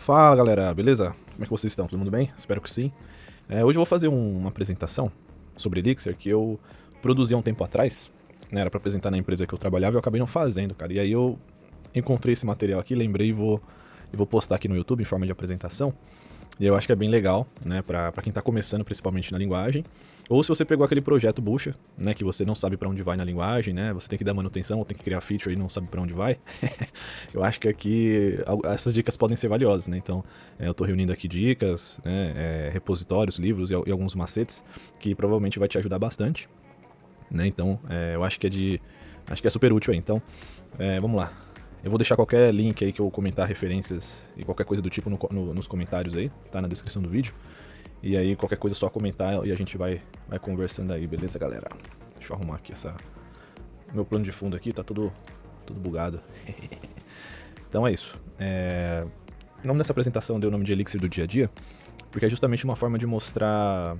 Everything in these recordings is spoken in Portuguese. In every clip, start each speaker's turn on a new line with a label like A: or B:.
A: Fala galera, beleza? Como é que vocês estão? Todo mundo bem? Espero que sim. Hoje eu vou fazer uma apresentação sobre Elixir que eu produzi há um tempo atrás, né? Era pra apresentar na empresa que eu trabalhava e eu acabei não fazendo, cara. E aí eu encontrei esse material aqui, lembrei e vou postar aqui no YouTube em forma de apresentação. E eu acho que é bem legal, né, pra quem tá começando, principalmente na linguagem. Ou se você pegou aquele projeto bucha, né, que você não sabe pra onde vai na linguagem, né, você tem que dar manutenção ou tem que criar feature e não sabe pra onde vai. Eu acho que aqui essas dicas podem ser valiosas, né, então eu tô reunindo aqui dicas, né, repositórios, livros e alguns macetes que provavelmente vai te ajudar bastante, né, então eu acho que acho que é super útil aí, então vamos lá. Eu vou deixar qualquer link aí que eu comentar referências e qualquer coisa do tipo nos comentários aí, tá na descrição do vídeo. E aí qualquer coisa é só comentar e a gente vai conversando aí, beleza, galera? Deixa eu arrumar aqui meu plano de fundo aqui, tá tudo bugado. Então é isso. O nome dessa apresentação deu o nome de Elixir do Dia a Dia, porque é justamente uma forma de mostrar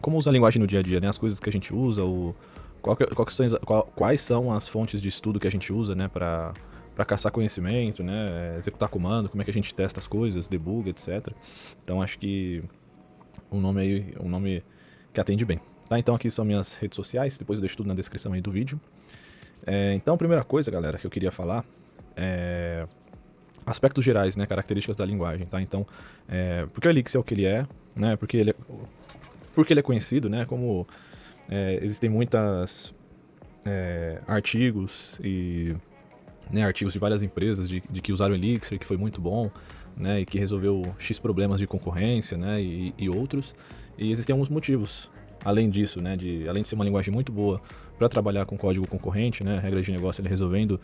A: como usar a linguagem no dia a dia, né? As coisas que a gente usa, quais são as fontes de estudo que a gente usa, né, pra caçar conhecimento, né, executar comando, como é que a gente testa as coisas, debuga, etc. Então acho que um nome que atende bem. Tá, então aqui são minhas redes sociais, depois eu deixo tudo na descrição aí do vídeo. Então a primeira coisa, galera, que eu queria falar é aspectos gerais, né, características da linguagem, tá? Então, porque o Elixir é o que ele é, né, porque ele é conhecido, né, como existem muitas artigos e artigos de várias empresas de que usaram o Elixir, que foi muito bom, né, e que resolveu X problemas de concorrência, né, e outros. E existem alguns motivos, além disso, né, além de ser uma linguagem muito boa para trabalhar com código concorrente, né, regra de negócio, ele resolvendo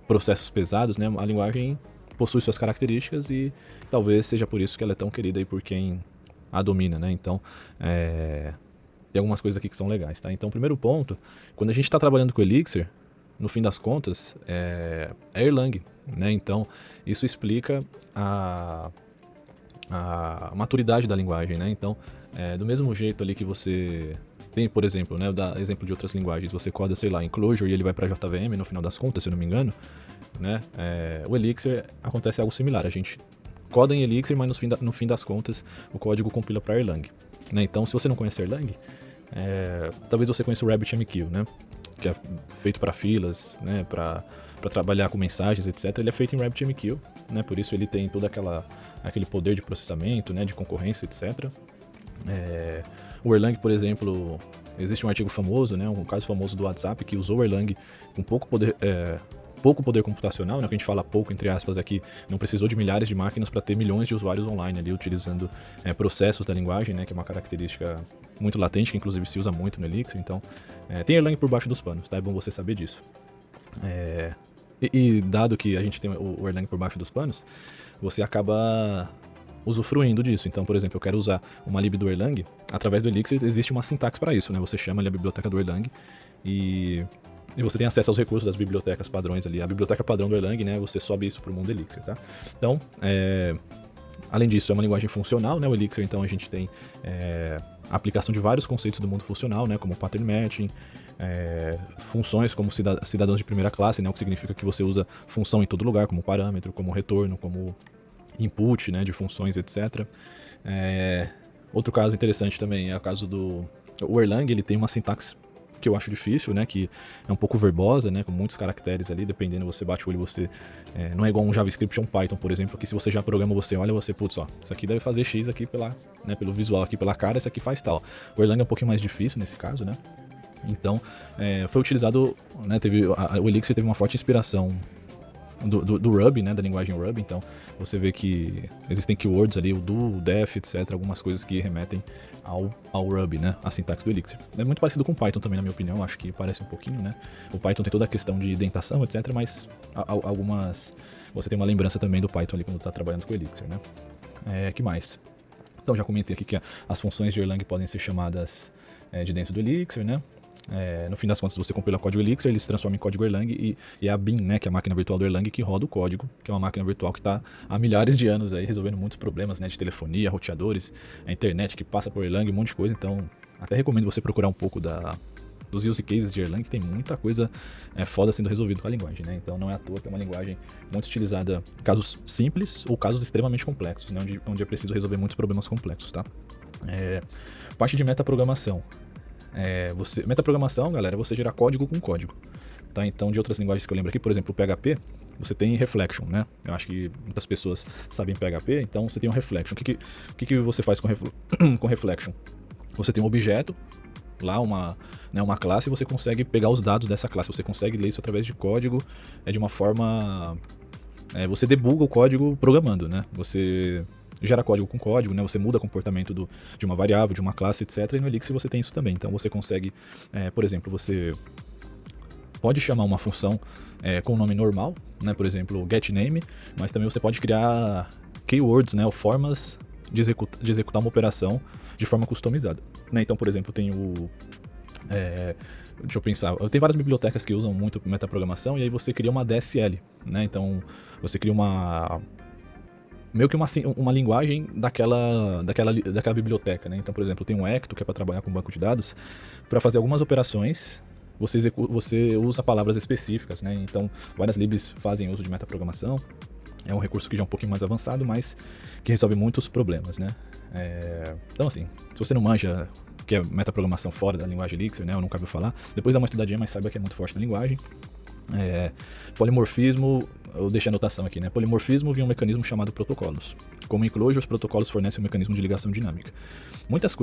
A: processos pesados, né, a linguagem possui suas características e talvez seja por isso que ela é tão querida aí por quem a domina, né, então tem algumas coisas aqui que são legais, tá? Então, primeiro ponto, quando a gente está trabalhando com Elixir, no fim das contas, é Erlang, né? Então, isso explica a maturidade da linguagem, né? Então, do mesmo jeito ali que você tem, por exemplo, né, eu dar exemplo de outras linguagens, você coda, sei lá, em Clojure e ele vai para JVM no final das contas, se eu não me engano, né? O Elixir acontece algo similar, a gente coda em Elixir, mas no fim das contas o código compila para Erlang, né? Então, se você não conhece Erlang, talvez você conheça o RabbitMQ, né? Que é feito para filas, né, para trabalhar com mensagens, etc. Ele é feito em RabbitMQ, né, por isso ele tem todo aquele poder de processamento, né, de concorrência, etc. O Erlang, por exemplo, existe um artigo famoso, né, um caso famoso do WhatsApp que usou o Erlang com pouco poder computacional, né, que a gente fala pouco entre aspas aqui, não precisou de milhares de máquinas para ter milhões de usuários online ali utilizando processos da linguagem, né, que é uma característica muito latente, que inclusive se usa muito no Elixir, então tem Erlang por baixo dos panos, tá? É bom você saber disso. E dado que a gente tem o Erlang por baixo dos panos, você acaba usufruindo disso. Então, por exemplo, eu quero usar uma lib do Erlang, através do Elixir existe uma sintaxe para isso, né? Você chama ali a biblioteca do Erlang e você tem acesso aos recursos das bibliotecas padrões ali. A biblioteca padrão do Erlang, né? Você sobe isso para o mundo Elixir, tá? Então, além disso, é uma linguagem funcional, né? O Elixir, então, a gente tem a aplicação de vários conceitos do mundo funcional, né? Como pattern matching, funções como cidadãos de primeira classe, né? O que significa que você usa função em todo lugar, como parâmetro, como retorno, como input, né? De funções, etc. Outro caso interessante também é o caso o Erlang, ele tem uma sintaxe que eu acho difícil, né, que é um pouco verbosa, né, com muitos caracteres ali, dependendo, você bate o olho, você não é igual um JavaScript ou um Python, por exemplo, que se você já programa, você olha, putz, ó, isso aqui deve fazer X aqui pelo visual aqui, pela cara, isso aqui faz tal. O Erlang é um pouquinho mais difícil nesse caso, né, então foi utilizado, né, o Elixir teve uma forte inspiração do Ruby, né, da linguagem Ruby, então você vê que existem keywords ali, o do, o def, etc, algumas coisas que remetem ao Ruby, né, a sintaxe do Elixir. É muito parecido com o Python também, na minha opinião, acho que parece um pouquinho, né, o Python tem toda a questão de indentação, etc, mas você tem uma lembrança também do Python ali quando está trabalhando com o Elixir, né. Que mais? Então já comentei aqui que as funções de Erlang podem ser chamadas de dentro do Elixir, né. No fim das contas, você compila código Elixir, ele se transforma em código Erlang e é a Bean, né, que é a máquina virtual do Erlang, que roda o código, que é uma máquina virtual que está há milhares de anos aí resolvendo muitos problemas, né, de telefonia, roteadores, a internet que passa por Erlang, um monte de coisa. Então, até recomendo você procurar um pouco dos use cases de Erlang, tem muita coisa foda sendo resolvida com a linguagem, né? Então não é à toa que é uma linguagem muito utilizada em casos simples ou casos extremamente complexos, né? Onde é preciso resolver muitos problemas complexos, tá? Parte de metaprogramação. Metaprogramação, galera, é você gerar código com código, tá? Então, de outras linguagens que eu lembro aqui, por exemplo, o PHP, você tem reflection, né? Eu acho que muitas pessoas sabem PHP, então você tem um reflection. O que você faz com reflection? Você tem um objeto, lá uma classe, e você consegue pegar os dados dessa classe, você consegue ler isso através de código, de uma forma... você debuga o código programando, né? Você gera código com código, né? Você muda o comportamento de uma variável, de uma classe, etc. E no Elixir você tem isso também. Então você consegue, por exemplo, você pode chamar uma função com o nome normal, né? Por exemplo, getName, mas também você pode criar keywords, né? Ou formas de executar uma operação de forma customizada, né? Então, por exemplo, tem deixa eu pensar, tem várias bibliotecas que usam muito metaprogramação e aí você cria uma DSL, né? Então você cria meio que uma linguagem daquela biblioteca, né? Então, por exemplo, tem um Ecto que é para trabalhar com banco de dados, para fazer algumas operações você usa palavras específicas, né? Então, várias libs fazem uso de metaprogramação. É um recurso que já é um pouquinho mais avançado, mas que resolve muitos problemas, né? Então, assim, se você não manja o que é metaprogramação fora da linguagem Elixir, né? Eu nunca ouvi falar. Depois dá uma estudadinha, mas saiba que é muito forte na linguagem. Polimorfismo, eu deixei a anotação aqui, né? Polimorfismo via um mecanismo chamado protocolos. Como inclui, os protocolos fornecem um mecanismo de ligação dinâmica. Muitos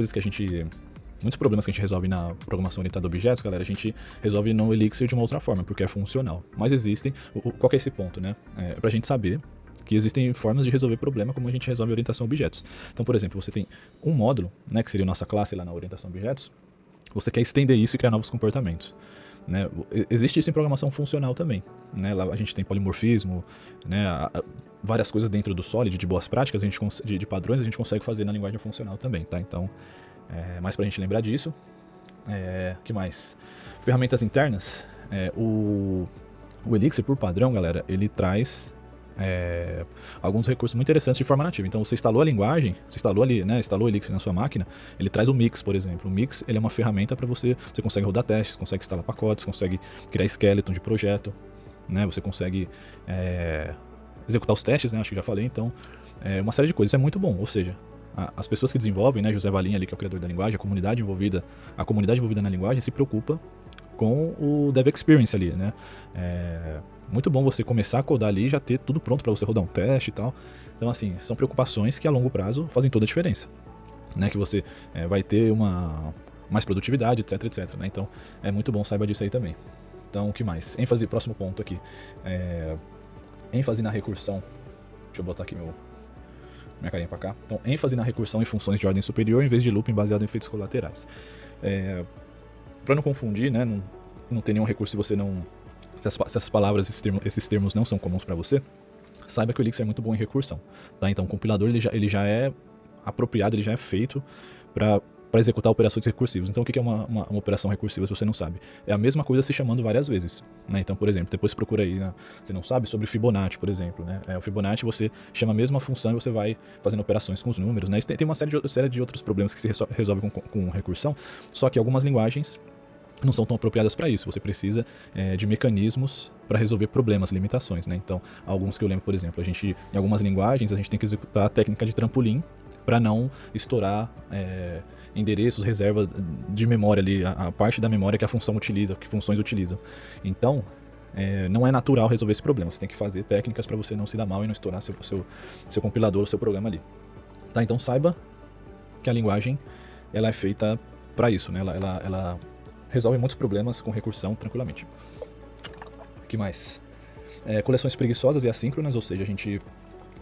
A: problemas que a gente resolve na programação orientada a objetos, galera, a gente resolve no Elixir de uma outra forma, porque é funcional. Mas existem, qual que é esse ponto, né? Pra gente saber que existem formas de resolver problema como a gente resolve a orientação a objetos. Então, por exemplo, você tem um módulo, né, que seria a nossa classe lá na orientação a objetos, você quer estender isso e criar novos comportamentos, né? Existe isso em programação funcional também, né? Lá a gente tem polimorfismo, né? Várias coisas dentro do Solid, de boas práticas, de padrões, a gente consegue fazer na linguagem funcional também, tá? Então, mais pra gente lembrar disso. Que mais? Ferramentas internas. O Elixir, por padrão, galera, ele traz alguns recursos muito interessantes de forma nativa. Então você instalou a linguagem, você instalou ali, né, instalou o Elixir na sua máquina, ele traz o Mix, por exemplo. O Mix, ele é uma ferramenta para você consegue rodar testes, consegue instalar pacotes, consegue criar skeleton de projeto, né, você consegue executar os testes, né, acho que já falei. Então, uma série de coisas, isso é muito bom. Ou seja, as pessoas que desenvolvem, né, José Valim ali, que é o criador da linguagem, a comunidade envolvida na linguagem se preocupa com o Dev Experience ali, né. Muito bom você começar a codar ali e já ter tudo pronto para você rodar um teste e tal. Então, assim, são preocupações que a longo prazo fazem toda a diferença, né? Que você vai ter mais produtividade, etc, etc, né? Então, é muito bom, saiba disso aí também. Então, o que mais? ênfase, próximo ponto aqui. ênfase na recursão. Deixa eu botar aqui minha carinha para cá. Então, ênfase na recursão em funções de ordem superior em vez de looping baseado em efeitos colaterais. Para não confundir, né? Não ter nenhum recurso se você não... Se essas palavras, esses termos não são comuns para você, saiba que o Elixir é muito bom em recursão, tá? Então o compilador ele já é apropriado, ele já é feito para executar operações recursivas. Então o que é uma operação recursiva se você não sabe? É a mesma coisa se chamando várias vezes, né? Então, por exemplo, depois procura aí, né? Você não sabe sobre Fibonacci, por exemplo, né? O Fibonacci você chama a mesma função e você vai fazendo operações com os números, né? Isso tem uma série de outros problemas que se resolve com recursão, só que algumas linguagens não são tão apropriadas para isso. Você precisa de mecanismos para resolver problemas, limitações, né? Então, alguns que eu lembro, por exemplo, em algumas linguagens, a gente tem que executar a técnica de trampolim para não estourar endereços, reserva de memória ali, a parte da memória que a função utiliza, que funções utilizam. Então, não é natural resolver esse problema. Você tem que fazer técnicas para você não se dar mal e não estourar seu compilador, o seu programa ali. Tá? Então, saiba que a linguagem ela é feita para isso, né? Ela resolve muitos problemas com recursão tranquilamente. O que mais? Coleções preguiçosas e assíncronas, ou seja, a gente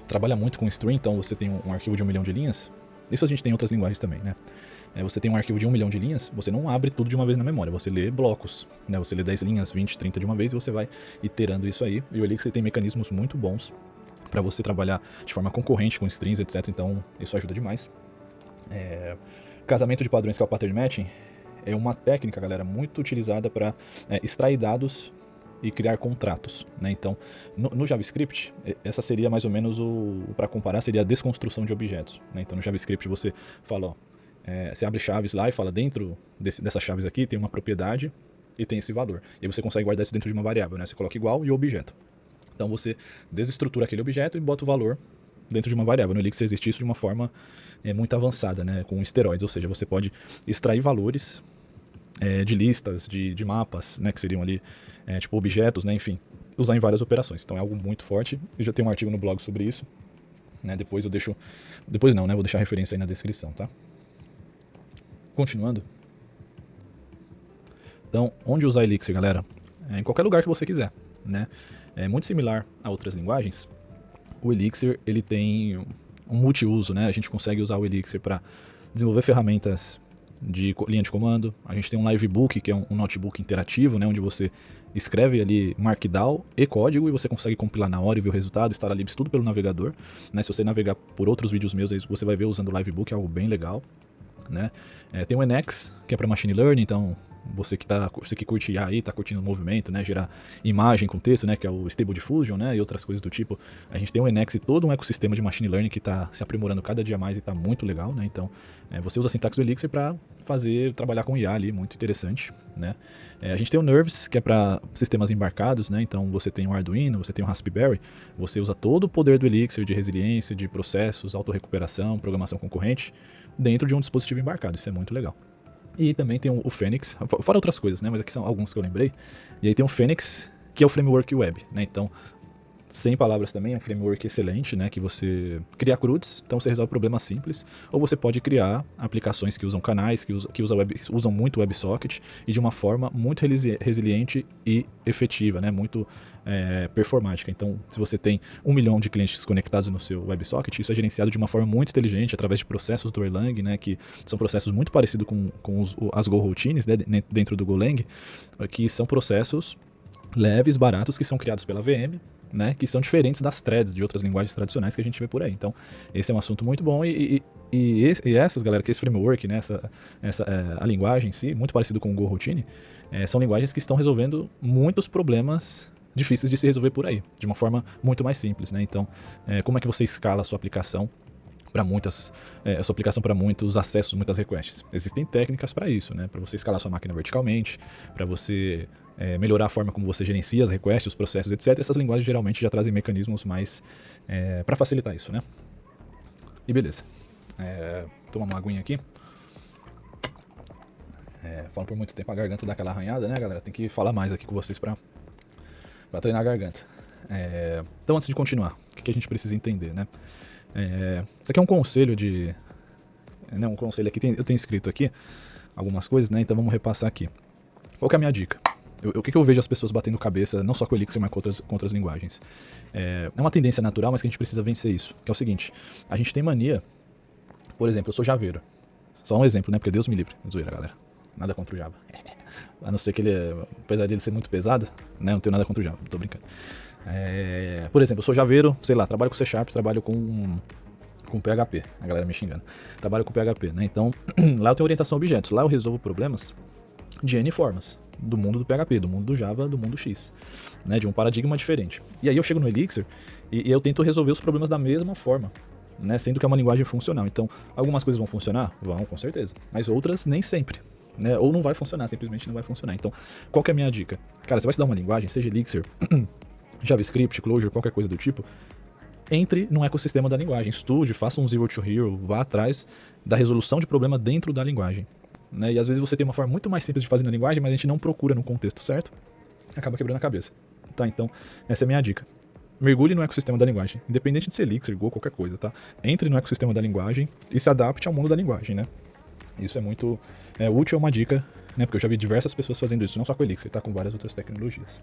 A: trabalha muito com string, então você tem um arquivo de 1 milhão de linhas. Isso a gente tem em outras linguagens também, né? Você tem um arquivo de 1 milhão de linhas, você não abre tudo de uma vez na memória, você lê blocos, né? Você lê 10 linhas, 20, 30 de uma vez e você vai iterando isso aí. E o Elixir tem mecanismos muito bons para você trabalhar de forma concorrente com strings, etc. Então isso ajuda demais. Casamento de padrões, que é o pattern matching, é uma técnica, galera, muito utilizada para extrair dados e criar contratos, né? Então, no JavaScript, essa seria mais ou menos para comparar, seria a desconstrução de objetos, né? Então, no JavaScript você fala, ó, Você abre chaves lá e fala, dentro dessas chaves aqui tem uma propriedade e tem esse valor. E aí você consegue guardar isso dentro de uma variável, né? Você coloca igual e o objeto. Então você desestrutura aquele objeto e bota o valor dentro de uma variável. No Elixir existe isso de uma forma muito avançada, né? Com esteroides, ou seja, você pode extrair valores de listas, de mapas, né? Que seriam ali tipo objetos, né? Enfim, usar em várias operações. Então é algo muito forte. Eu já tenho um artigo no blog sobre isso, né? Depois eu deixo... Depois não, né? Vou deixar a referência aí na descrição, tá? Continuando. Então, onde usar Elixir, galera? Em qualquer lugar que você quiser, né? É muito similar a outras linguagens. O Elixir, ele tem um multiuso, né? A gente consegue usar o Elixir para desenvolver ferramentas de linha de comando. A gente tem um Livebook, que é um notebook interativo, né? Onde você escreve ali Markdown e código e você consegue compilar na hora e ver o resultado, instala libs tudo pelo navegador, né? Se você navegar por outros vídeos meus, você vai ver usando o Livebook, é algo bem legal, né? Tem o NX, que é para Machine Learning, então você que curte IA aí, tá curtindo o movimento, né, gerar imagem com texto, né, que é o Stable Diffusion, né, e outras coisas do tipo. A gente tem o NX e todo um ecossistema de Machine Learning que tá se aprimorando cada dia mais e tá muito legal, né, então você usa a sintaxe do Elixir para trabalhar com IA ali, muito interessante, né. A gente tem o Nerves, que é para sistemas embarcados, né, então você tem o Arduino, você tem o Raspberry, você usa todo o poder do Elixir de resiliência, de processos, autorrecuperação, programação concorrente, dentro de um dispositivo embarcado, isso é muito legal. E também tem o Phoenix, fora outras coisas, né? Mas aqui são alguns que eu lembrei. E aí tem o Phoenix, que é o framework web, né? Então, sem palavras também, é um framework excelente, né? Que você cria CRUDs, então você resolve problemas simples. Ou você pode criar aplicações que usam canais, que usam muito WebSocket e de uma forma muito resiliente e efetiva, né? Muito performática. Então, se você tem 1 milhão de clientes conectados no seu WebSocket, isso é gerenciado de uma forma muito inteligente através de processos do Erlang, né? Que são processos muito parecidos com as Go Routines, né? Dentro do Golang, que são processos leves, baratos, que são criados pela VM, né, que são diferentes das threads de outras linguagens tradicionais que a gente vê por aí. Então, esse é um assunto muito bom e essas, galera, que esse framework, né, a linguagem em si, muito parecido com o Go Routine, são linguagens que estão resolvendo muitos problemas difíceis de se resolver por aí, de uma forma muito mais simples, né? Então, como é que você escala a sua aplicação para muitos acessos, muitas requests? Existem técnicas para isso, né? Para você escalar sua máquina verticalmente, para você melhorar a forma como você gerencia as requests, os processos, etc. Essas linguagens geralmente já trazem mecanismos mais para facilitar isso, né? E beleza. Tomar uma aguinha aqui. Falo por muito tempo, a garganta dá aquela arranhada, né, galera? Tem que falar mais aqui com vocês para treinar a garganta. Então, antes de continuar, o que a gente precisa entender, né? Isso aqui é um conselho um conselho aqui, eu tenho escrito aqui algumas coisas, né? Então vamos repassar aqui. Qual que é a minha dica? O que eu vejo as pessoas batendo cabeça, não só com o Elixir, mas com outras linguagens? É uma tendência natural, mas que a gente precisa vencer isso. Que é o seguinte, a gente tem mania, por exemplo, eu sou javeiro. Só um exemplo, né? Porque Deus me livre. Zoeira, galera. Nada contra o Java. A não ser que apesar de ele ser muito pesado, né? Não tenho nada contra o Java, tô brincando. Por exemplo, eu sou javeiro, sei lá, trabalho com C#, trabalho com PHP, a galera me xingando. Trabalho com PHP, né? Então, lá eu tenho orientação a objetos, lá eu resolvo problemas de N formas, do mundo do PHP, do mundo do Java, do mundo X, né? De um paradigma diferente. E aí eu chego no Elixir e eu tento resolver os problemas da mesma forma, né? Sendo que é uma linguagem funcional. Então, algumas coisas vão funcionar? Vão, com certeza. Mas outras nem sempre, né? Ou não vai funcionar, simplesmente não vai funcionar. Então, qual que é a minha dica? Cara, você vai estudar uma linguagem, seja Elixir, JavaScript, Clojure, qualquer coisa do tipo, entre no ecossistema da linguagem, estude, faça um Zero to Hero, vá atrás da resolução de problema dentro da linguagem, né? E às vezes você tem uma forma muito mais simples de fazer na linguagem, mas a gente não procura no contexto certo, acaba quebrando a cabeça, tá? Então, essa é a minha dica. Mergulhe no ecossistema da linguagem, independente de ser Elixir, Go, qualquer coisa, tá? Entre no ecossistema da linguagem e se adapte ao mundo da linguagem, né? Isso é muito útil, é uma dica, né? Porque eu já vi diversas pessoas fazendo isso, não só com Elixir, tá? Com várias outras tecnologias.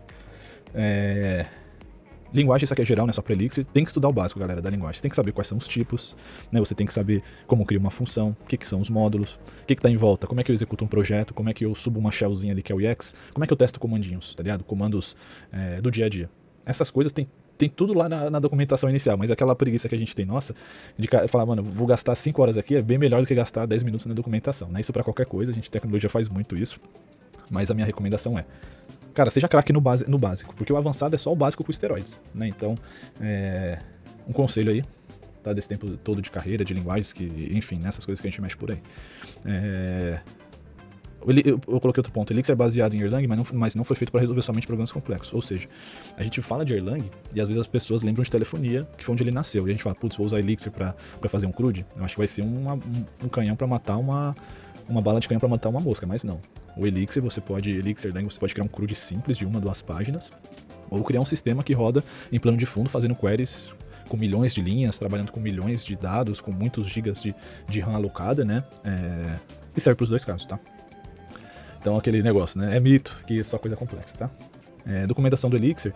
A: Linguagem, isso aqui é geral, né? Só para Elixir. Tem que estudar o básico, galera, da linguagem. Você tem que saber quais são os tipos, né? Você tem que saber como cria uma função, o que são os módulos, o que tá em volta, como é que eu executo um projeto, como é que eu subo uma shellzinha ali que é o EX, como é que eu testo comandinhos, tá ligado? Comandos do dia a dia. Essas coisas tem tudo lá na documentação inicial, mas aquela preguiça que a gente tem, nossa, de falar, mano, vou gastar 5 horas aqui, é bem melhor do que gastar 10 minutos na documentação, né? Isso para qualquer coisa, a gente, tecnologia faz muito isso, mas a minha recomendação cara, seja craque no básico, porque o avançado é só o básico com esteroides, né? Então, um conselho aí, tá? Desse tempo todo de carreira, de linguagens, que, enfim, nessas coisas que a gente mexe por aí. Eu coloquei outro ponto. O Elixir é baseado em Erlang, mas não foi feito para resolver somente problemas complexos. Ou seja, a gente fala de Erlang e às vezes as pessoas lembram de telefonia, que foi onde ele nasceu. E a gente fala, putz, vou usar Elixir para fazer um CRUD. Eu acho que vai ser um canhão para matar uma bala de canhão para matar uma mosca, mas não. O Elixir Erlang, você pode criar um CRUD simples de 1 a 2 páginas, ou criar um sistema que roda em plano de fundo, fazendo queries com milhões de linhas, trabalhando com milhões de dados, com muitos gigas de RAM alocada, né? E serve para os dois casos, tá? Então aquele negócio, né? É mito que é só coisa complexa, tá? Documentação do Elixir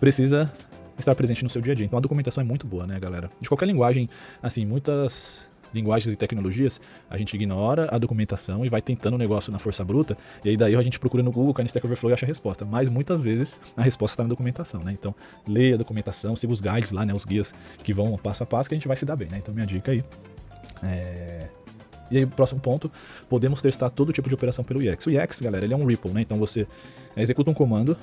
A: precisa estar presente no seu dia a dia. Então a documentação é muito boa, né, galera? De qualquer linguagem, assim, muitas linguagens e tecnologias, a gente ignora a documentação e vai tentando o negócio na força bruta, e aí daí a gente procura no Google, cai no Stack Overflow e acha a resposta. Mas muitas vezes a resposta está na documentação, né? Então leia a documentação, siga os guides lá, né? Os guias que vão passo a passo, que a gente vai se dar bem, né? Então minha dica aí. E aí, próximo ponto, podemos testar todo tipo de operação pelo IEX. O IEX, galera, ele é um REPL, né? Então você executa um comando,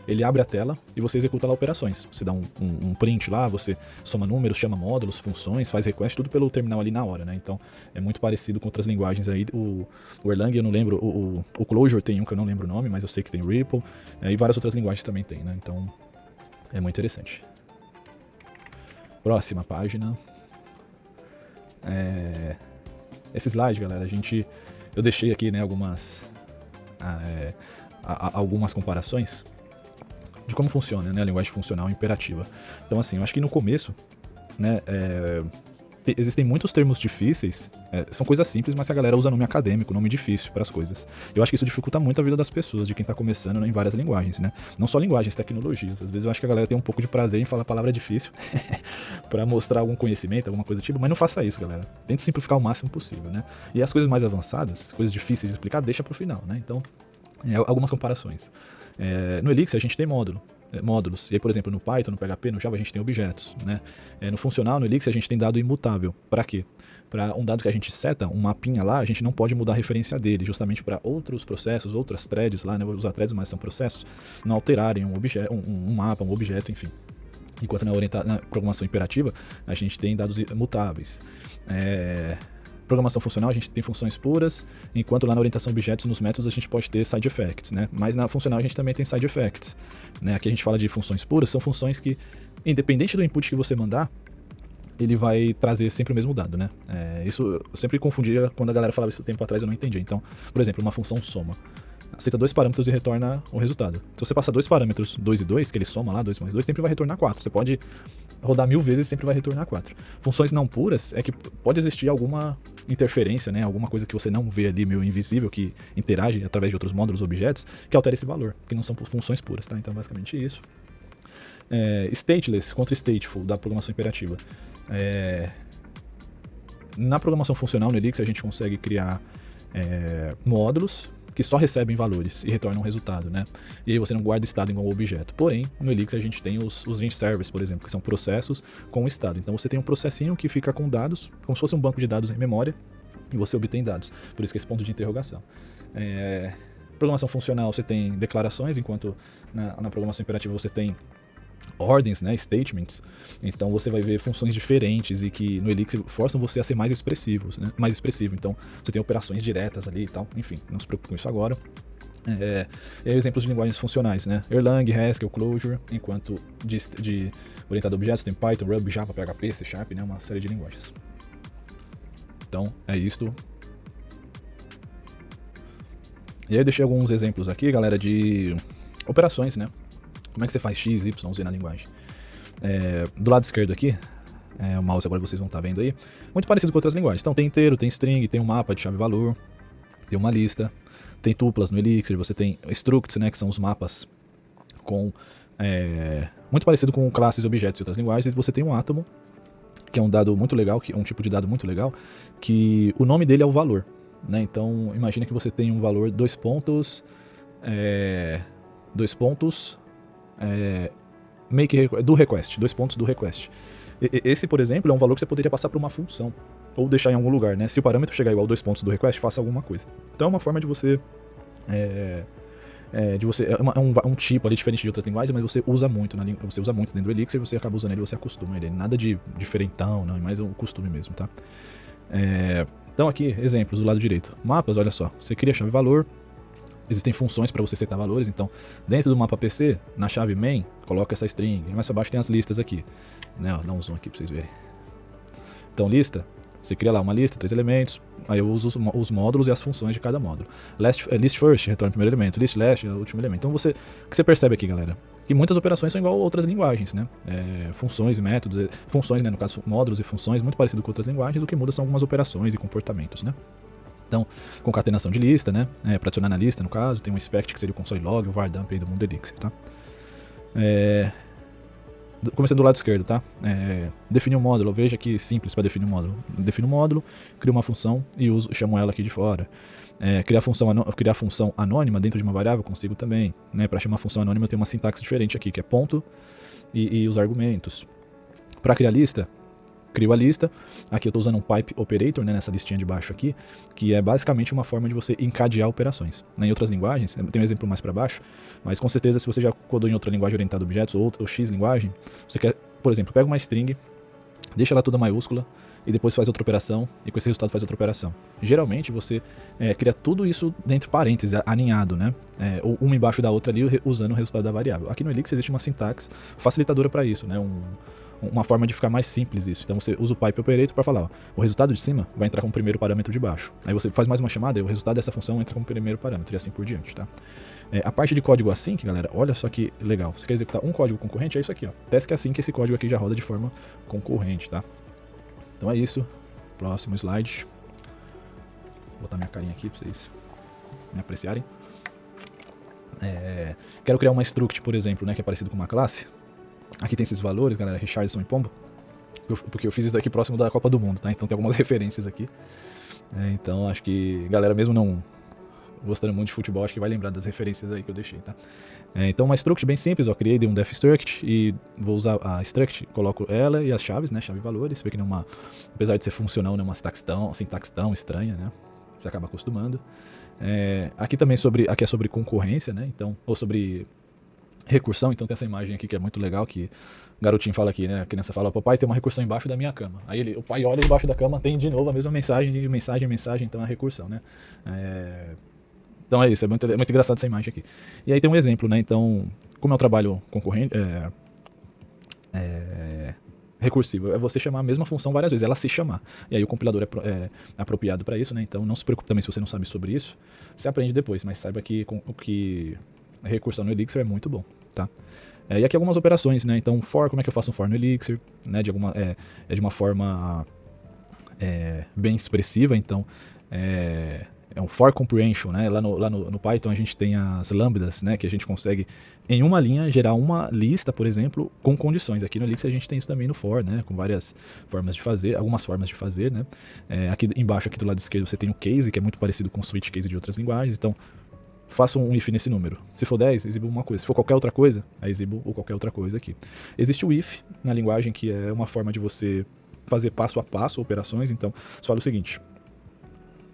A: ele abre a tela e você executa lá operações. Você dá um print lá, você soma números, chama módulos, funções, faz request, tudo pelo terminal ali na hora, né? Então é muito parecido com outras linguagens aí. O Erlang, eu não lembro, o Clojure tem um que eu não lembro o nome, mas eu sei que tem REPL, e várias outras linguagens também tem, né? Então é muito interessante. Próxima página. Esse slide, galera, eu deixei aqui, né, algumas comparações de como funciona, né, a linguagem funcional imperativa. Então, assim, eu acho que no começo, né, existem muitos termos difíceis, são coisas simples, mas a galera usa nome acadêmico, nome difícil para as coisas. Eu acho que isso dificulta muito a vida das pessoas, de quem tá começando, né, em várias linguagens, né? Não só linguagens, tecnologias. Às vezes eu acho que a galera tem um pouco de prazer em falar a palavra difícil para mostrar algum conhecimento, alguma coisa do tipo, mas não faça isso, galera. Tente simplificar o máximo possível, né? E as coisas mais avançadas, coisas difíceis de explicar, deixa pro final, né? Então, algumas comparações. No Elixir a gente tem módulos. E aí, por exemplo, no Python, no PHP, no Java a gente tem objetos, né? No funcional, no Elixir a gente tem dado imutável. Para quê? Para um dado que a gente seta, um mapinha lá, a gente não pode mudar a referência dele, justamente para outros processos, outras threads lá, né? Vou usar threads, mas são processos, não alterarem um mapa, um objeto, enfim. Enquanto na programação imperativa, a gente tem dados imutáveis. Programação funcional, a gente tem funções puras, enquanto lá na orientação a objetos, nos métodos, a gente pode ter side effects, né? Mas na funcional a gente também tem side effects, né? Aqui a gente fala de funções puras, são funções que, independente do input que você mandar, ele vai trazer sempre o mesmo dado, né? Isso eu sempre confundia, quando a galera falava isso tempo atrás, eu não entendia. Então, por exemplo, uma função soma. Aceita 2 parâmetros e retorna o resultado. Se você passar 2 parâmetros, 2 e 2, que ele soma lá, 2 mais 2, sempre vai retornar 4. Você pode rodar 1000 vezes e sempre vai retornar 4. Funções não puras é que pode existir alguma interferência, né? Alguma coisa que você não vê ali, meio invisível, que interage através de outros módulos, objetos, que altera esse valor, que não são funções puras, tá? Então, basicamente isso. Stateless contra stateful, da programação imperativa. Na programação funcional, no Elixir, a gente consegue criar módulos que só recebem valores e retornam um resultado, né? E aí você não guarda estado igual ao objeto. Porém, no Elixir a gente tem os int servers, por exemplo, que são processos com estado. Então você tem um processinho que fica com dados, como se fosse um banco de dados em memória, e você obtém dados. Por isso que esse ponto de interrogação. Programação funcional você tem declarações, enquanto na programação imperativa você tem ordens, né, statements. Então você vai ver funções diferentes e que no Elixir forçam você a ser mais expressivos, né? Mais expressivo. Então você tem operações diretas ali e tal. Enfim, não se preocupe com isso agora. Exemplos de linguagens funcionais, né? Erlang, Haskell, Clojure, enquanto de orientado a objetos tem Python, Ruby, Java, PHP, C Sharp, né? Uma série de linguagens. Então é isto. E aí eu deixei alguns exemplos aqui, galera, de operações, né? Como é que você faz X, Y, Z na linguagem? Do lado esquerdo aqui, o mouse agora vocês vão estar vendo aí, muito parecido com outras linguagens. Então tem inteiro, tem string, tem um mapa de chave-valor, tem uma lista, tem tuplas no Elixir, você tem structs, né, que são os mapas com muito parecido com classes e objetos em outras linguagens. E você tem um átomo, que é um dado muito legal, que é um tipo de dado muito legal, que o nome dele é o valor, né? Então imagina que você tem um valor do request, 2 pontos do request. Esse, por exemplo, é um valor que você poderia passar para uma função, ou deixar em algum lugar, né? Se o parâmetro chegar igual a 2 pontos do request, faça alguma coisa. Então é uma forma de você de você, um tipo ali diferente de outras linguagens, mas você usa muito, você usa muito dentro do Elixir, você acaba usando ele, você acostuma ele, nada de diferentão, não, é mais um costume mesmo, tá? Então aqui, exemplos do lado direito, mapas, olha só, você cria chave valor, existem funções para você setar valores, então dentro do mapa PC, na chave main, coloca essa string, e mais para baixo tem as listas aqui, né, ó, dá um zoom aqui para vocês verem. Então lista, você cria lá uma lista, 3 elementos, aí eu uso os módulos e as funções de cada módulo. List first, retorna o primeiro elemento, list last, o último elemento. Então o que você percebe aqui, galera? Que muitas operações são igual a outras linguagens, né? Funções e métodos, funções, né, no caso módulos e funções, muito parecido com outras linguagens, o que muda são algumas operações e comportamentos, né? Então, concatenação de lista, né? Para adicionar na lista, no caso, tem um inspect que seria o console log, o var dump aí do mundo Elixir, tá? Começando do lado esquerdo, tá? Definir um módulo, veja que simples para definir um módulo. Defino um módulo, crio uma função e chamo ela aqui de fora. Criar função anônima dentro de uma variável, consigo também. Né? Para chamar função anônima eu tenho uma sintaxe diferente aqui, que é ponto e os argumentos. Para criar lista, crio a lista. Aqui eu estou usando um pipe operator, né, nessa listinha de baixo aqui, que é basicamente uma forma de você encadear operações. Em outras linguagens, tem um exemplo mais para baixo, mas com certeza se você já codou em outra linguagem orientada a objetos ou X linguagem, você quer, por exemplo, pega uma string, deixa ela toda maiúscula e depois faz outra operação e com esse resultado faz outra operação. Geralmente você cria tudo isso dentro de parênteses, aninhado, né? Ou uma embaixo da outra ali usando o resultado da variável. Aqui no Elixir existe uma sintaxe facilitadora para isso, né? Uma forma de ficar mais simples isso. Então você usa o pipe operator para falar, ó, o resultado de cima vai entrar como o primeiro parâmetro de baixo. Aí você faz mais uma chamada e o resultado dessa função entra como primeiro parâmetro e assim por diante, tá? A parte de código async, galera, olha só que legal. Você quer executar um código concorrente, é isso aqui, ó. Task async, esse código aqui já roda de forma concorrente, tá? Então é isso. Próximo slide. Vou botar minha carinha aqui para vocês me apreciarem. Quero criar uma struct, por exemplo, né, que é parecido com uma classe. Aqui tem esses valores, galera, Richardson e Pombo, porque eu fiz isso daqui próximo da Copa do Mundo, tá? Então tem algumas referências aqui. Então acho que galera mesmo não gostando muito de futebol, acho que vai lembrar das referências aí que eu deixei, tá? Então uma struct bem simples, ó, criei de um def struct e vou usar a struct, coloco ela e as chaves, né, chave e valores, você vê que não é uma, apesar de ser funcional, não é uma sintaxe tão estranha, né? Você acaba acostumando. Aqui também aqui é sobre concorrência, né? Então, ou sobre recursão, então tem essa imagem aqui que é muito legal, que o garotinho fala aqui, né? A criança fala, papai, tem uma recursão embaixo da minha cama. Aí o pai olha embaixo da cama, tem de novo a mesma mensagem, então é a recursão, né? Então é isso, é muito engraçado essa imagem aqui. E aí tem um exemplo, né? Então, como é um trabalho concorrente, recursivo, é você chamar a mesma função várias vezes, ela se chamar. E aí o compilador é apropriado para isso, né? Então não se preocupe também se você não sabe sobre isso, você aprende depois, mas saiba que o que a recursão no Elixir é muito bom, tá? E aqui algumas operações, né? Então for, como é que eu faço um for no Elixir, né? De uma forma bem expressiva, então é um for comprehension, né? Lá no Python a gente tem as lambdas, né? Que a gente consegue em uma linha gerar uma lista, por exemplo, com condições. Aqui no Elixir a gente tem isso também no for, né? Com várias formas de fazer, algumas formas de fazer, né? Aqui embaixo, aqui do lado esquerdo, você tem o case, que é muito parecido com o switch case de outras linguagens. Então faço um if nesse número. Se for 10, exibo uma coisa. Se for qualquer outra coisa, aí exibo qualquer outra coisa aqui. Existe o if na linguagem, que é uma forma de você fazer passo a passo operações. Então você fala o seguinte: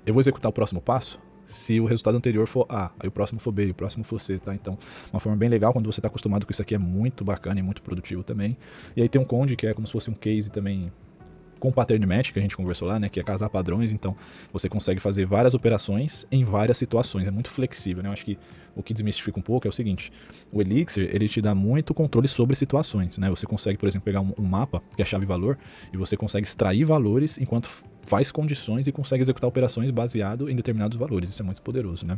A: eu vou executar o próximo passo se o resultado anterior for A, aí o próximo for B, e o próximo for C, tá? Então, uma forma bem legal, quando você está acostumado com isso aqui, é muito bacana e muito produtivo também. E aí tem um conde, que é como se fosse um case também com pattern match, que a gente conversou lá, né, que é casar padrões. Então você consegue fazer várias operações em várias situações, é muito flexível, né? Eu acho que o que desmistifica um pouco é o seguinte: o Elixir, ele te dá muito controle sobre situações, né? Você consegue, por exemplo, pegar um mapa, que é a chave valor, e você consegue extrair valores enquanto faz condições e consegue executar operações baseado em determinados valores. Isso é muito poderoso, né?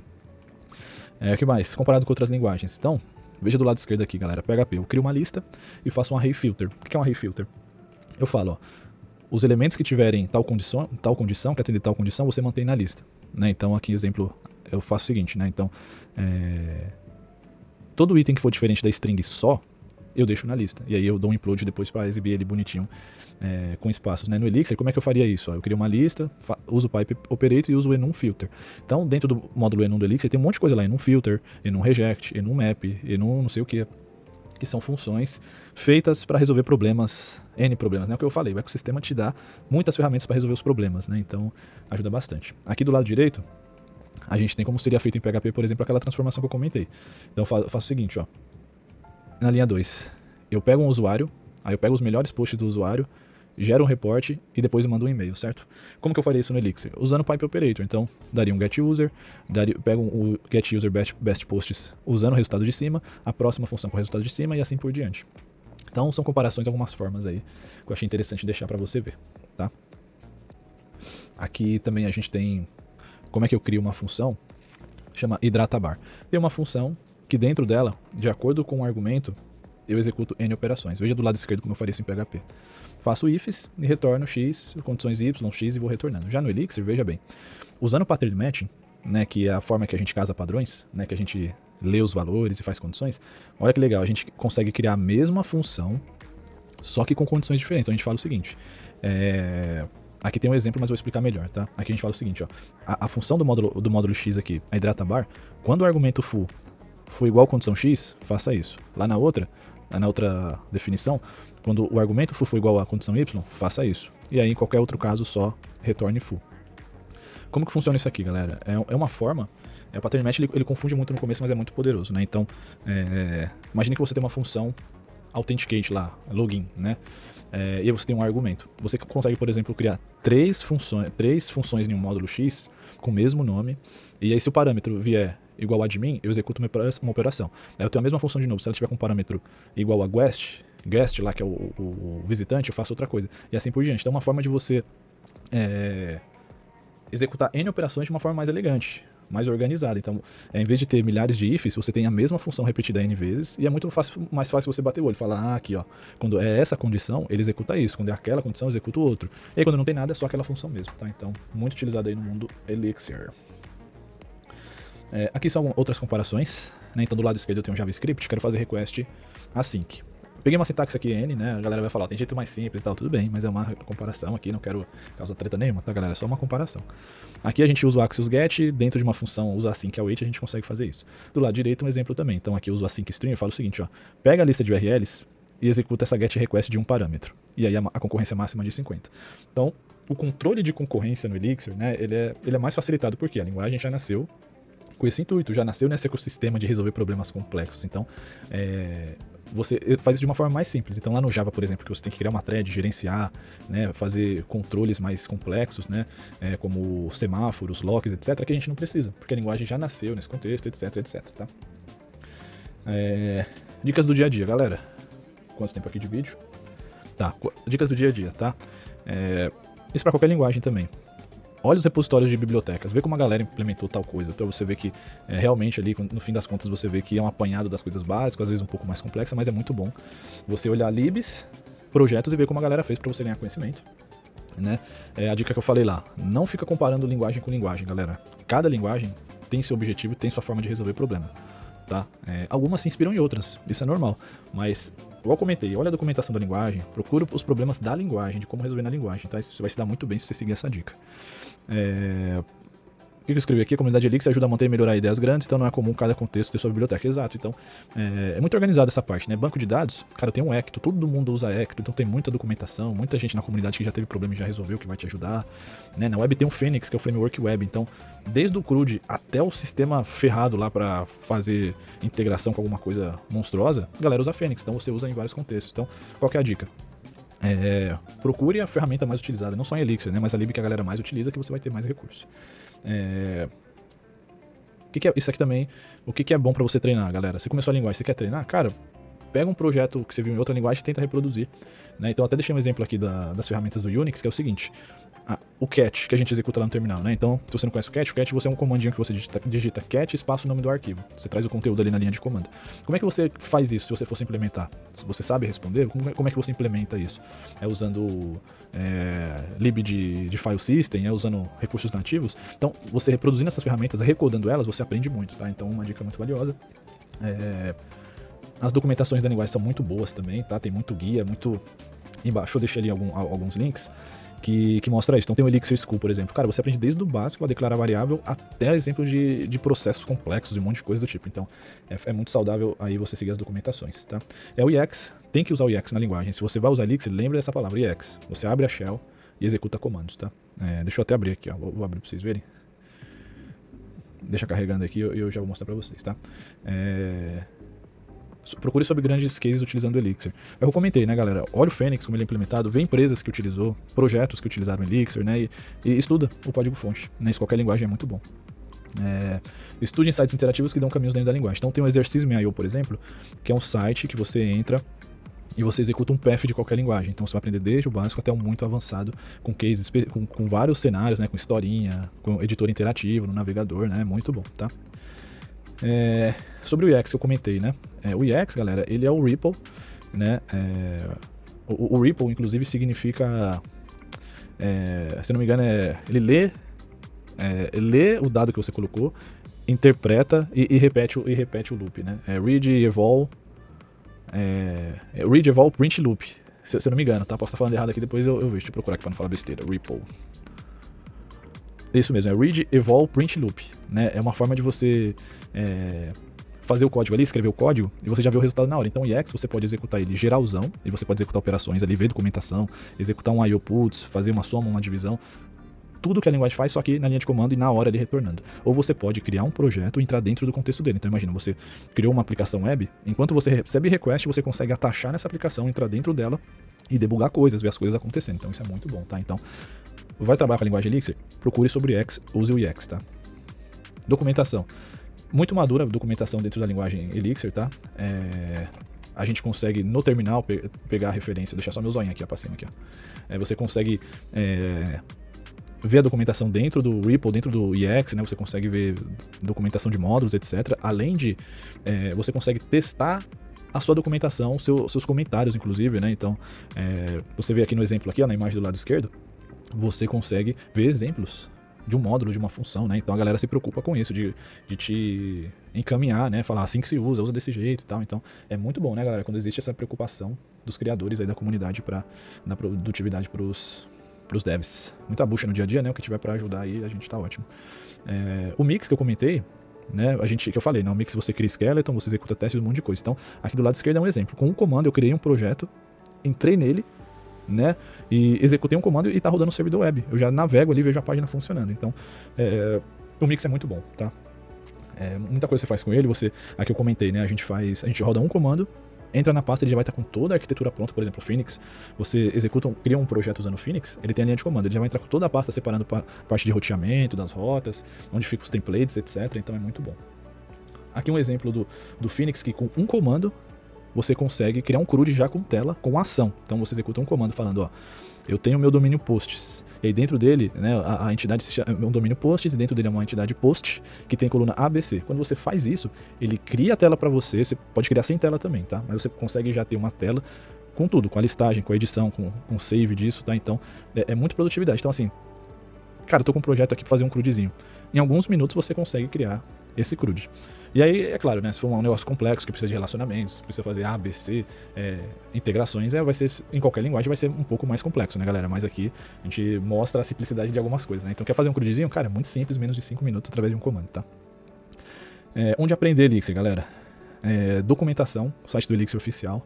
A: O que mais? Comparado com outras linguagens. Então, veja do lado esquerdo aqui, galera, PHP, eu crio uma lista e faço um array filter. O que é um array filter? Eu falo, ó, os elementos que tiverem tal condição, que atender tal condição, você mantém na lista, né? Então aqui, exemplo, eu faço o seguinte, né? Então, todo item que for diferente da string só, eu deixo na lista. E aí eu dou um upload depois para exibir ele bonitinho, com espaços, né? No Elixir, como é que eu faria isso? Ó, eu crio uma lista, uso o pipe operator e uso o enum filter. Então, dentro do módulo enum do Elixir, tem um monte de coisa lá: enum filter, enum reject, enum map, enum não sei o que são funções feitas para resolver problemas, N problemas, né? O que eu falei, o ecossistema te dá muitas ferramentas para resolver os problemas, né? Então ajuda bastante. Aqui do lado direito, a gente tem como seria feito em PHP, por exemplo, aquela transformação que eu comentei. Então eu faço o seguinte, ó. Na linha 2, eu pego um usuário, aí eu pego os melhores posts do usuário, gero um reporte e depois eu mando um e-mail, certo? Como que eu faria isso no Elixir? Usando o Pipe Operator. Então, daria um get-user, pego o get-user best posts usando o resultado de cima, a próxima função com o resultado de cima e assim por diante. Então, são comparações, algumas formas aí que eu achei interessante deixar para você ver, tá? Aqui também a gente tem como é que eu crio uma função, chama hidratabar. Tem uma função que dentro dela, de acordo com o argumento, eu executo N operações. Veja do lado esquerdo como eu faria isso em PHP. Faço ifs e retorno x, condições y, x e vou retornando. Já no Elixir, veja bem, usando o pattern matching, né, que é a forma que a gente casa padrões, né, que a gente lê os valores e faz condições, olha que legal, a gente consegue criar a mesma função, só que com condições diferentes. Então a gente fala o seguinte, aqui tem um exemplo, mas eu vou explicar melhor, tá? Aqui a gente fala o seguinte, ó, a função do módulo x aqui, a hidratabar, quando o argumento foo for igual a condição x, faça isso. Lá na outra definição, quando o argumento foo for igual a condição y, faça isso. E aí, em qualquer outro caso, só retorne foo. Como que funciona isso aqui, galera? É uma forma... o pattern match ele confunde muito no começo, mas é muito poderoso, né? Então, imagine que você tem uma função authenticate lá, login, né? E aí você tem um argumento. Você consegue, por exemplo, criar três funções em um módulo X com o mesmo nome. E aí, se o parâmetro vier igual a admin, eu executo uma operação. Aí eu tenho a mesma função de novo. Se ela tiver com um parâmetro igual a guest lá, que é o visitante, eu faço outra coisa. E assim por diante. Então é uma forma de você executar N operações de uma forma mais elegante, mais organizada. Então, em vez de ter milhares de ifs, você tem a mesma função repetida N vezes, e é muito mais fácil você bater o olho e falar, aqui ó, quando é essa condição, ele executa isso, quando é aquela condição, executa o outro. E aí quando não tem nada, é só aquela função mesmo, tá? Então, muito utilizado aí no mundo Elixir. Aqui são outras comparações, né? Então do lado esquerdo eu tenho JavaScript, quero fazer request async. Peguei uma sintaxe aqui N, né? A galera vai falar, tem jeito mais simples e tal, tudo bem, mas é uma comparação aqui, não quero causar treta nenhuma, tá, galera? É só uma comparação. Aqui a gente usa o Axios Get, dentro de uma função usa async await, a gente consegue fazer isso. Do lado direito um exemplo também. Então aqui eu uso async string, eu falo o seguinte, ó, pega a lista de URLs e executa essa get request de um parâmetro. E aí a concorrência máxima de 50. Então, o controle de concorrência no Elixir, né, ele é mais facilitado porque a linguagem já nasceu com esse intuito, já nasceu nesse ecossistema de resolver problemas complexos. Então, você faz isso de uma forma mais simples. Então lá no Java, por exemplo, que você tem que criar uma thread, gerenciar, né, fazer controles mais complexos, né, como semáforos, locks, etc, que a gente não precisa, porque a linguagem já nasceu nesse contexto, etc, tá? Dicas do dia a dia, galera. Quanto tempo aqui de vídeo? Tá, dicas do dia a dia, tá? Isso para qualquer linguagem também. Olha os repositórios de bibliotecas, vê como a galera implementou tal coisa, pra você ver que realmente ali, no fim das contas, você vê que é um apanhado das coisas básicas, às vezes um pouco mais complexa, mas é muito bom você olhar libs, projetos e ver como a galera fez pra você ganhar conhecimento, né? A dica que eu falei lá, não fica comparando linguagem com linguagem, galera. Cada linguagem tem seu objetivo e tem sua forma de resolver problema, tá? Algumas se inspiram em outras, isso é normal, mas... Igual eu comentei, olha a documentação da linguagem, procura os problemas da linguagem, de como resolver na linguagem, tá? Isso vai se dar muito bem se você seguir essa dica. O que eu escrevi aqui? A comunidade Elixir ajuda a manter e melhorar ideias grandes, então não é comum cada contexto ter sua biblioteca. Exato, então é muito organizada essa parte, né? Banco de dados, cara, tem um Ecto, todo mundo usa Ecto, então tem muita documentação, muita gente na comunidade que já teve problema e já resolveu, que vai te ajudar, né? Na web tem o Phoenix, que é o framework web, então desde o CRUD até o sistema ferrado lá para fazer integração com alguma coisa monstruosa, a galera usa Phoenix, então você usa em vários contextos. Então, qual que é a dica? Procure a ferramenta mais utilizada, não só em Elixir, né? Mas a lib que a galera mais utiliza, que você vai ter mais recursos. O que é isso aqui também? O que é bom pra você treinar, galera? Você começou a linguagem, você quer treinar? Cara, pega um projeto que você viu em outra linguagem e tenta reproduzir, né? Então até deixei um exemplo aqui das ferramentas do Unix, que é o seguinte. O cat, que a gente executa lá no terminal, né? Então, se você não conhece o cat você é um comandinho que você digita cat espaço o nome do arquivo. Você traz o conteúdo ali na linha de comando. Como é que você faz isso se você fosse implementar? Se você sabe responder, como é que você implementa isso? É usando lib de file system, usando recursos nativos. Então, você reproduzindo essas ferramentas, recodando elas, você aprende muito, tá? Então, uma dica muito valiosa. As documentações da linguagem são muito boas também, tá? Tem muito guia, muito... Embaixo eu deixei ali alguns links que mostra isso. Então tem o Elixir School, por exemplo. Cara, você aprende desde o básico a declarar variável até exemplo de processos complexos e um monte de coisa do tipo. Então é muito saudável aí você seguir as documentações, tá? O EX, tem que usar o EX na linguagem. Se você vai usar Elixir, lembre dessa palavra, EX. Você abre a shell e executa comandos, tá? Deixa eu até abrir aqui, ó. Vou abrir pra vocês verem. deixa carregando aqui e eu já vou mostrar pra vocês, tá? Procure sobre grandes cases utilizando o Elixir. Eu comentei, né, galera? Olha o Fênix, como ele é implementado, vê empresas que utilizou, projetos que utilizaram o Elixir, né? E estuda o código-fonte. Né? Isso qualquer linguagem é muito bom. Estude em sites interativos que dão caminhos dentro da linguagem. Então tem o Exercisme.io, por exemplo, que é um site que você entra e você executa um path de qualquer linguagem. Então você vai aprender desde o básico até o muito avançado, com cases, com vários cenários, né? Com historinha, com editor interativo no navegador, né? Muito bom, tá? Sobre o EX que eu comentei, né? O EX, galera, ele é o REPL, né? O REPL, inclusive, significa, se não me engano, ele lê o dado que você colocou, interpreta e repete o loop, né? Read, evolve, read, evolve, print loop. Se eu não me engano, tá? Posso estar falando errado aqui, depois eu vejo. Deixa eu procurar aqui pra não falar besteira. REPL. Isso mesmo, é read, evolve, print loop, né? É uma forma de você fazer o código ali, escrever o código, e você já vê o resultado na hora. Então o EX você pode executar ele geralzão, e você pode executar operações ali, ver documentação, executar um IO puts, fazer uma soma, uma divisão, tudo que a linguagem faz, só que na linha de comando e na hora ali retornando. Ou você pode criar um projeto e entrar dentro do contexto dele. Então imagina, você criou uma aplicação web, enquanto você recebe request, você consegue atachar nessa aplicação, entrar dentro dela e debugar coisas, ver as coisas acontecendo. Então isso é muito bom, tá? Então, vai trabalhar com a linguagem Elixir? Procure sobre EX, use o EX, tá? Documentação. Muito madura a documentação dentro da linguagem Elixir, tá? A gente consegue no terminal pegar a referência, deixar só meu zoinho aqui, ó, pra cima aqui, ó. Você consegue ver a documentação dentro do REPL, dentro do EX, né? Você consegue ver documentação de módulos, etc. Além de, você consegue testar a sua documentação, seus comentários, inclusive, né? Então, você vê aqui no exemplo, aqui, ó, na imagem do lado esquerdo, você consegue ver exemplos de um módulo, de uma função, né? Então a galera se preocupa com isso, de te encaminhar, né? Falar assim que se usa desse jeito e tal. Então é muito bom, né, galera? Quando existe essa preocupação dos criadores aí da comunidade na produtividade pros devs. Muita bucha no dia a dia, né? O que tiver pra ajudar aí, a gente tá ótimo. O Mix que eu comentei, né? Que eu falei, né? O Mix você cria skeleton, você executa testes, um monte de coisa. Então aqui do lado esquerdo é um exemplo. Com um comando eu criei um projeto, entrei nele, né? E executei um comando e tá rodando no servidor web. Eu já navego ali e vejo a página funcionando. Então, o Mix é muito bom, tá? Muita coisa você faz com ele. Aqui eu comentei, né? A gente roda um comando, entra na pasta, ele já vai estar com toda a arquitetura pronta. Por exemplo, o Phoenix, você cria um projeto usando o Phoenix, ele tem a linha de comando, ele já vai entrar com toda a pasta separando parte de roteamento, das rotas, onde ficam os templates, etc. Então é muito bom. Aqui um exemplo do Phoenix que com um comando você consegue criar um CRUD já com tela, com ação. Então você executa um comando falando, ó, eu tenho meu domínio posts. E aí dentro dele, né, a entidade é um domínio posts, e dentro dele é uma entidade post, que tem coluna ABC. Quando você faz isso, ele cria a tela para você pode criar sem tela também, tá? Mas você consegue já ter uma tela com tudo, com a listagem, com a edição, com save disso, tá? Então, é muito produtividade. Então assim, cara, eu tô com um projeto aqui pra fazer um CRUDzinho. Em alguns minutos você consegue criar esse CRUD. E aí, é claro, né, se for um negócio complexo que precisa de relacionamentos, precisa fazer A, B, C, integrações, vai ser, em qualquer linguagem vai ser um pouco mais complexo, né, galera? Mas aqui a gente mostra a simplicidade de algumas coisas, né? Então quer fazer um CRUDzinho? Cara, é muito simples, menos de 5 minutos através de um comando, tá? Onde aprender Elixir, galera? Documentação, o site do Elixir oficial.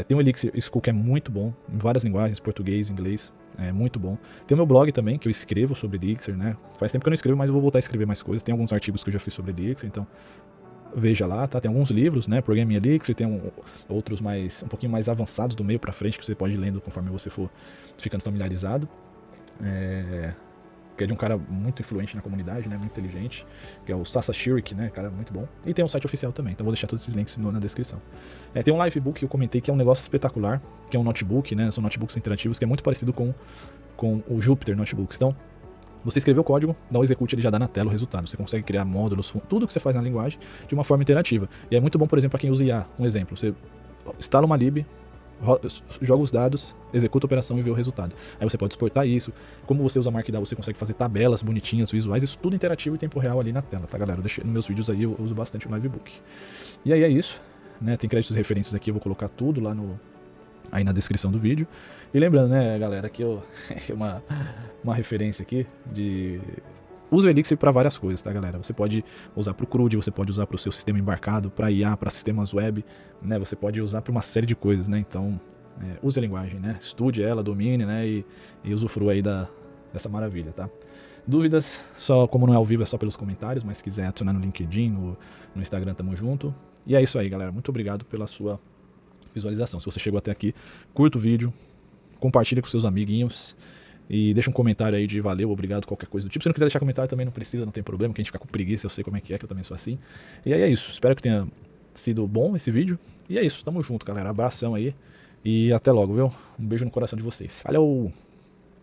A: Tem o Elixir School que é muito bom, em várias linguagens, português, inglês, é muito bom. Tem o meu blog também, que eu escrevo sobre Elixir, né? Faz tempo que eu não escrevo, mas eu vou voltar a escrever mais coisas. Tem alguns artigos que eu já fiz sobre Elixir, então veja lá, tá? Tem alguns livros, né? Programming Elixir, tem outros um pouquinho mais avançados do meio pra frente, que você pode ir lendo conforme você for ficando familiarizado. Que é de um cara muito influente na comunidade, né, muito inteligente, que é o Sasa Shirik, né, cara muito bom. E tem um site oficial também, então vou deixar todos esses links na descrição. Tem um Livebook que eu comentei que é um negócio espetacular, que é um notebook, né, são notebooks interativos, que é muito parecido com o Jupyter Notebooks. Então, você escreveu o código, dá o execute, ele já dá na tela o resultado. Você consegue criar módulos, tudo que você faz na linguagem de uma forma interativa. E é muito bom, por exemplo, para quem usa IA. Um exemplo, você instala uma lib, joga os dados, executa a operação e vê o resultado. Aí você pode exportar isso. Como você usa Markdown, você consegue fazer tabelas bonitinhas, visuais, isso tudo interativo em tempo real ali na tela, tá, galera? Eu deixei nos meus vídeos aí, eu uso bastante o Livebook. E aí é isso, né? Tem créditos e referências aqui, eu vou colocar tudo lá aí na descrição do vídeo. E lembrando, né, galera, que uma referência aqui de... Usa o Elixir para várias coisas, tá, galera? Você pode usar para o CRUD, você pode usar para o seu sistema embarcado, para IA, para sistemas web, né? Você pode usar para uma série de coisas, né? Então, use a linguagem, né? Estude ela, domine, né? E usufrua aí dessa maravilha, tá? Dúvidas, só como não é ao vivo, é só pelos comentários, mas se quiser adicionar no LinkedIn, no Instagram, tamo junto. E é isso aí, galera. Muito obrigado pela sua visualização. Se você chegou até aqui, curta o vídeo, compartilha com seus amiguinhos e deixa um comentário aí de valeu, obrigado, qualquer coisa do tipo. Se não quiser deixar comentário também não precisa, não tem problema, que a gente fica com preguiça, eu sei como é que eu também sou assim. E aí é isso, espero que tenha sido bom esse vídeo. E é isso, tamo junto, galera. Abração aí e até logo, viu? Um beijo no coração de vocês. Valeu!